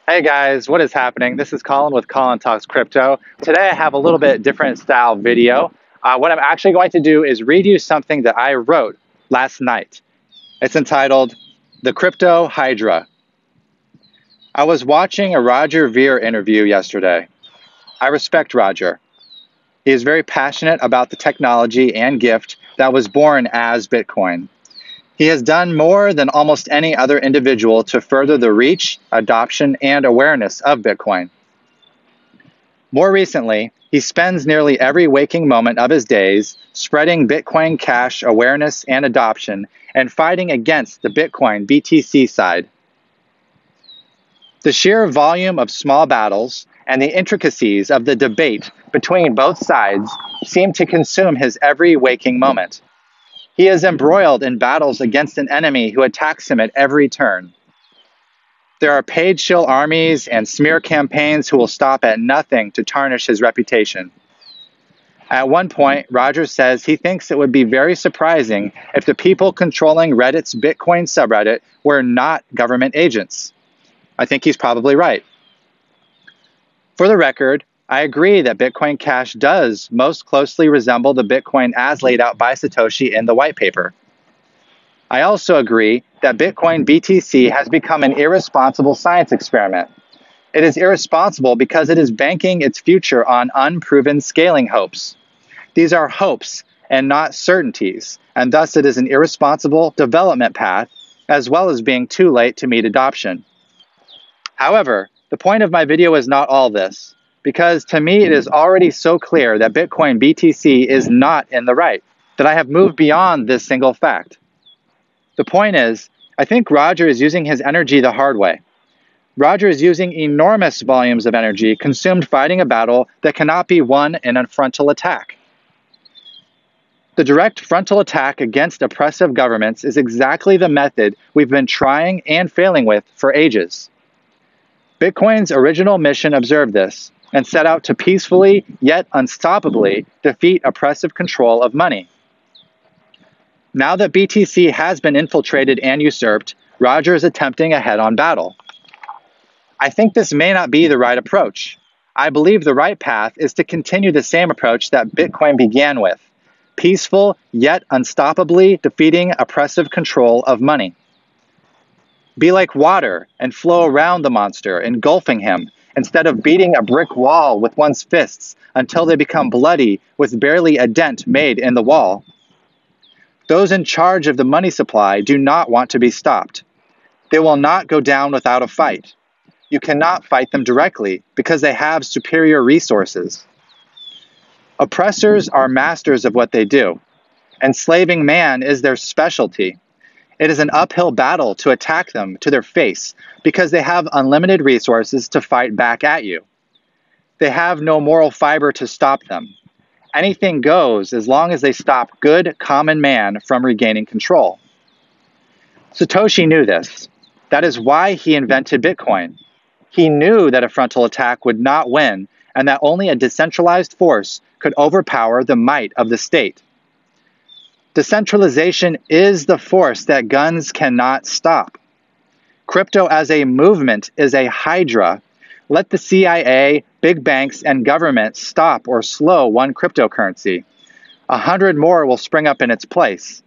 Hey guys, what is happening? This is Colin with Colin Talks Crypto. Today I have a little bit different style video. What I'm actually going to do is read you something that I wrote last night. It's entitled, The Crypto Hydra. I was watching a Roger Ver interview yesterday. I respect Roger. He is very passionate about the technology and gift that was born as Bitcoin. He has done more than almost any other individual to further the reach, adoption, and awareness of Bitcoin. More recently, he spends nearly every waking moment of his days spreading Bitcoin Cash awareness and adoption and fighting against the Bitcoin BTC side. The sheer volume of small battles and the intricacies of the debate between both sides seem to consume his every waking moment. He is embroiled in battles against an enemy who attacks him at every turn. There are paid shill armies and smear campaigns who will stop at nothing to tarnish his reputation. At one point, Roger says he thinks it would be very surprising if the people controlling Reddit's Bitcoin subreddit were not government agents. I think he's probably right. For the record, I agree that Bitcoin Cash does most closely resemble the Bitcoin as laid out by Satoshi in the white paper. I also agree that Bitcoin BTC has become an irresponsible science experiment. It is irresponsible because it is banking its future on unproven scaling hopes. These are hopes and not certainties, and thus it is an irresponsible development path as well as being too late to meet adoption. However, the point of my video is not all this, because to me it is already so clear that Bitcoin BTC is not in the right, that I have moved beyond this single fact. The point is, I think Roger is using his energy the hard way. Roger is using enormous volumes of energy consumed fighting a battle that cannot be won in a frontal attack. The direct frontal attack against oppressive governments is exactly the method we've been trying and failing with for ages. Bitcoin's original mission observed this and set out to peacefully, yet unstoppably, defeat oppressive control of money. Now that BTC has been infiltrated and usurped, Roger is attempting a head-on battle. I think this may not be the right approach. I believe the right path is to continue the same approach that Bitcoin began with, peaceful yet unstoppably defeating oppressive control of money. Be like water and flow around the monster, engulfing him, instead of beating a brick wall with one's fists until they become bloody with barely a dent made in the wall. Those in charge of the money supply do not want to be stopped. They will not go down without a fight. You cannot fight them directly because they have superior resources. Oppressors are masters of what they do. Enslaving man is their specialty. It is an uphill battle to attack them to their face because they have unlimited resources to fight back at you. They have no moral fiber to stop them. Anything goes as long as they stop good common man from regaining control. Satoshi knew this. That is why he invented Bitcoin. He knew that a frontal attack would not win and that only a decentralized force could overpower the might of the state. Decentralization is the force that guns cannot stop. Crypto as a movement is a hydra. Let the CIA, big banks, and government stop or slow one cryptocurrency. 100 more will spring up in its place.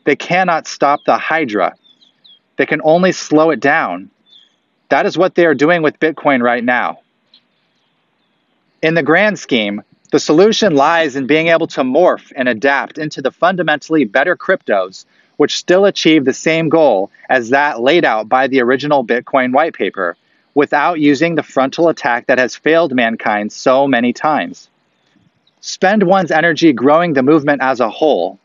They cannot stop the hydra. They can only slow it down. That is what they are doing with Bitcoin right now. In the grand scheme, the solution lies in being able to morph and adapt into the fundamentally better cryptos, which still achieve the same goal as that laid out by the original Bitcoin white paper, without using the frontal attack that has failed mankind so many times. Spend one's energy growing the movement as a whole.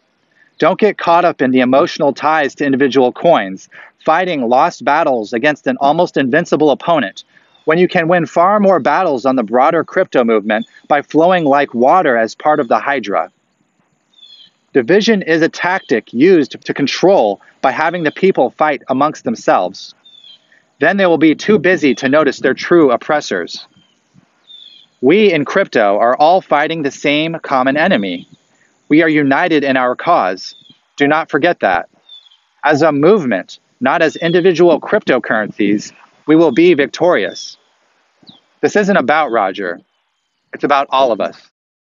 Don't get caught up in the emotional ties to individual coins, fighting lost battles against an almost invincible opponent, when you can win far more battles on the broader crypto movement by flowing like water as part of the hydra. Division is a tactic used to control by having the people fight amongst themselves. Then they will be too busy to notice their true oppressors. We in crypto are all fighting the same common enemy. We are united in our cause. Do not forget that. As a movement, not as individual cryptocurrencies, we will be victorious. This isn't about Roger. It's about all of us.